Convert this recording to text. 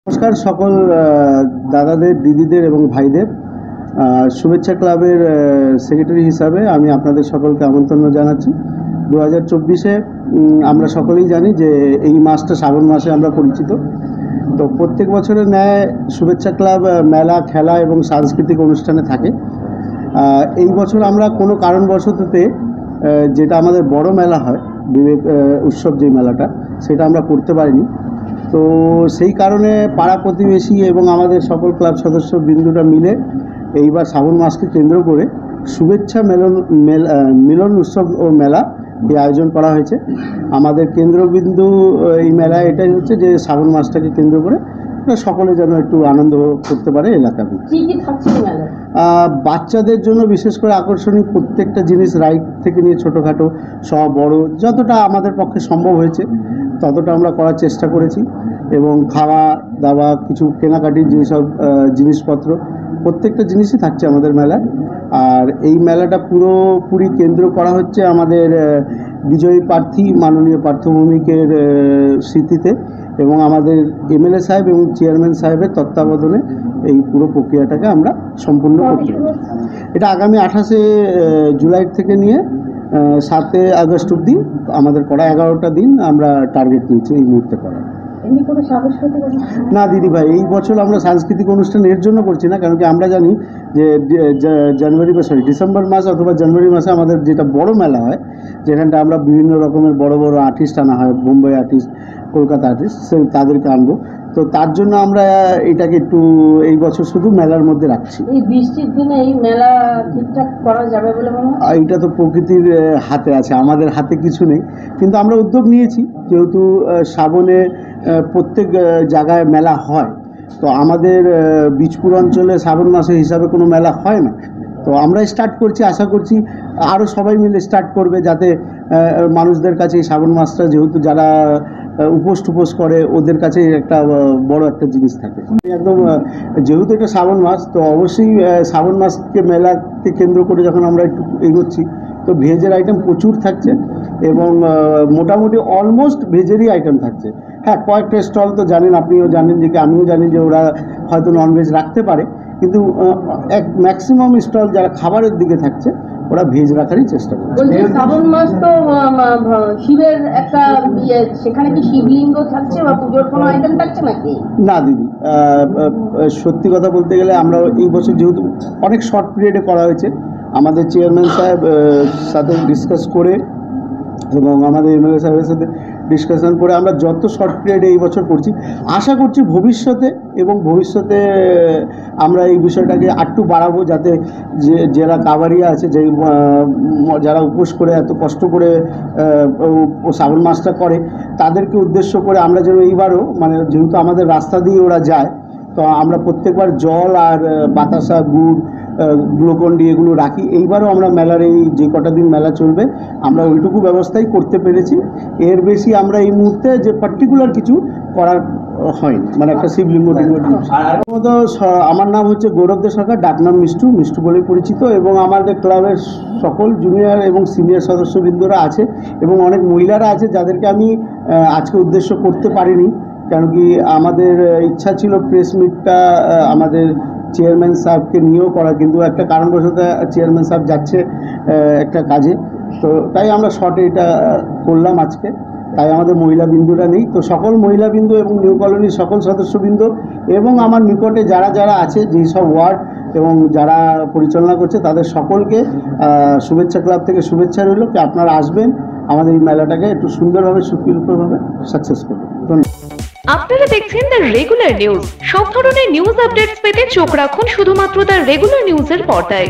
নমস্কার সকল দাদাদের, দিদিদের এবং ভাইদের। শুভেচ্ছা ক্লাবের সেক্রেটারি হিসাবে আমি আপনাদের সকলকে আমন্ত্রণ জানাচ্ছি। 2024-এ আমরা সকলেই জানি যে এই মাসটা শ্রাবণ মাসে আমরা পরিচিত। তো প্রত্যেক বছরের ন্যায় শুভেচ্ছা ক্লাব মেলা, খেলা এবং সাংস্কৃতিক অনুষ্ঠানে থাকে। এই বছর আমরা কোনো কারণবশততে যেটা আমাদের বড় মেলা হয়, বিবেক উৎসব যে মেলাটা, সেটা আমরা করতে পারিনি। তো সেই কারণে পাড়া প্রতিবেশী এবং আমাদের সকল ক্লাব সদস্য বিন্দুটা মিলে এইবার শ্রাবণ মাসকে কেন্দ্র করে শুভেচ্ছা মিলন উৎসব ও মেলা এই আয়োজন করা হয়েছে। আমাদের কেন্দ্রবিন্দু এই মেলা এটাই হচ্ছে যে শ্রাবণ মাসটাকে কেন্দ্র করে সকলে যেন একটু আনন্দ করতে পারে এলাকাতে। বাচ্চাদের জন্য বিশেষ করে আকর্ষণীয় প্রত্যেকটা জিনিস, রাইড থেকে নিয়ে ছোটোখাটো সব বড়, যতটা আমাদের পক্ষে সম্ভব হয়েছে ততটা আমরা করার চেষ্টা করেছি। এবং খাওয়া দাওয়া, কিছু কেনাকাটির যেসব জিনিসপত্র, প্রত্যেকটা জিনিসই থাকছে আমাদের মেলায়। আর এই মেলাটা পুরোপুরি কেন্দ্র করা হচ্ছে আমাদের বিজয়ী প্রার্থী মাননীয় পার্থ ভৌমিকের স্মৃতিতে এবং আমাদের এমএলএ সাহেব এবং চেয়ারম্যান সাহেবের তত্ত্বাবধানে এই পুরো প্রক্রিয়াটাকে আমরা সম্পূর্ণ করতে পারি। এটা আগামী 28শে জুলাই থেকে নিয়ে 7 আগস্ট অবধি আমাদের করা 11টা দিন আমরা টার্গেট নিয়েছি এই মুহূর্তে করা। না দিদি ভাই, এই বছর আমরা সাংস্কৃতিক অনুষ্ঠান এর জন্য করছি না, কারণ কি আমরা জানি যে ডিসেম্বর মাস অথবা জানুয়ারি মাসে আমাদের যেটা বড় মেলা হয়, যেখানটা আমরা বিভিন্ন রকমের বড় বড় আর্টিস্ট আনা হয়, বোম্বাই আর্টিস্ট, কলকাতা আর্টিস্ট, তাদেরকে আনবো। তো তার জন্য আমরা এটাকে একটু এই বছর শুধু মেলার মধ্যে রাখছি। এই বৃষ্টির দিনে এই মেলা ঠিকঠাক করা যাবে বলে মনে হয়? এইটা তো প্রকৃতির হাতে আছে, আমাদের হাতে কিছু নেই, কিন্তু আমরা উদ্যোগ নিয়েছি। যেহেতু শ্রাবণে প্রত্যেক জায়গায় মেলা হয়, তো আমাদের বীজপুর অঞ্চলে শ্রাবণ মাসে হিসাবে কোনো মেলা হয় না। তো আমরা স্টার্ট করছি, আশা করছি আরও সবাই মিলে স্টার্ট করবে, যাতে মানুষদের কাছে এই শ্রাবণ মাসটা, যেহেতু যারা উপোস করে, ওদের কাছে একটা বড় একটা জিনিস থাকে একদম। যেহেতু এটা শ্রাবণ মাস, তো অবশ্যই শ্রাবণ মাসকে মেলাকে কেন্দ্র করে যখন আমরা একটু এগোচ্ছি, তো ভেজের আইটেম প্রচুর থাকছে এবং মোটামুটি অলমোস্ট ভেজেরই আইটেম থাকছে। হ্যাঁ, কয়েকটা স্টল তো জানেন, আপনিও জানেন, যে আমিও জানি যে ওরা হয়তো ননভেজ রাখতে পারে, কিন্তু ম্যাক্সিমাম স্টল যারা খাবারের দিকে থাকছে ওরা ভেজ রাখারই চেষ্টা করছে। শ্রাবণ মাস তো শিবের একটা সেখানে কি শিবলিঙ্গ থাকছে বা পুজোর কোনো আইটেম থাকছে নাকি? না দিদি, সত্যি কথা বলতে গেলে আমরা এই বছর যেহেতু অনেক শর্ট পিরিয়ডে করা হয়েছে, আমাদের চেয়ারম্যান সাহেব সাথে ডিসকাস করে এবং আমাদের এমএলএ সাহেবের সাথে ডিসকাশন করে আমরা যত শর্ট পিরিয়ডে এই বছর করছি, আশা করছি ভবিষ্যতে আমরা এই বিষয়টাকে আরটু বাড়াবো, যাতে যারা কাবারিয়া আছে, যারা উপোস করে এত কষ্ট করে শ্রাবণ মাসটা করে, তাদেরকে উদ্দেশ্য করে আমরা যেন এইবারও, মানে যেহেতু আমাদের রাস্তা দিয়ে ওরা যায়, তো আমরা প্রত্যেকবার জল আর বাতাসা, গুড়, গ্লুকন্ডি এগুলো রাখি। এইবারও আমরা মেলার এই যে কটা দিন মেলা চলবে আমরা ওইটুকু ব্যবস্থাই করতে পেরেছি। এর বেশি আমরা এই মুহূর্তে যে পার্টিকুলার কিছু করার হয়নি, মানে একটা শিবলিঙ্গ মতো। আমার নাম হচ্ছে গৌরব দে সরকার, ডাকনাম মিষ্টু বলে পরিচিত, এবং আমাদের ক্লাবের সকল জুনিয়র এবং সিনিয়র সদস্যবৃন্দরা আছে এবং অনেক মহিলারা আছে, যাদেরকে আমি আজকে উদ্দেশ্য করতে পারিনি, কারণ কি আমাদের ইচ্ছা ছিল প্রেস মিটটা আমাদের চেয়ারম্যান সাহেবকে নিয়েও করা, কিন্তু একটা কারণবশত চেয়ারম্যান সাহেব যাচ্ছে একটা কাজে, তো তাই আমরা শর্টে এটা করলাম আজকে। তাই আমাদের মহিলা বিন্দুরা নেই। তো সকল মহিলা বিন্দু এবং নিউ কলোনির সকল সদস্যবৃন্দ এবং আমার নিকটে যারা আছে, যেই সব ওয়ার্ড এবং যারা পরিচালনা করছে, তাদের সকলকে শুভেচ্ছা ক্লাব থেকে শুভেচ্ছা রইল কি আপনারা আসবেন, আমাদের এই মেলাটাকে একটু সুন্দরভাবে সুশৃঙ্খলভাবে সাকসেস করবেন। ধন্যবাদ। আপনারা দেখছেন দ্য রেগুলার নিউজ। সব ধরনের নিউজ আপডেটস পেতে চোখ রাখুন শুধুমাত্র দ্য রেগুলার নিউজের পর্দায়।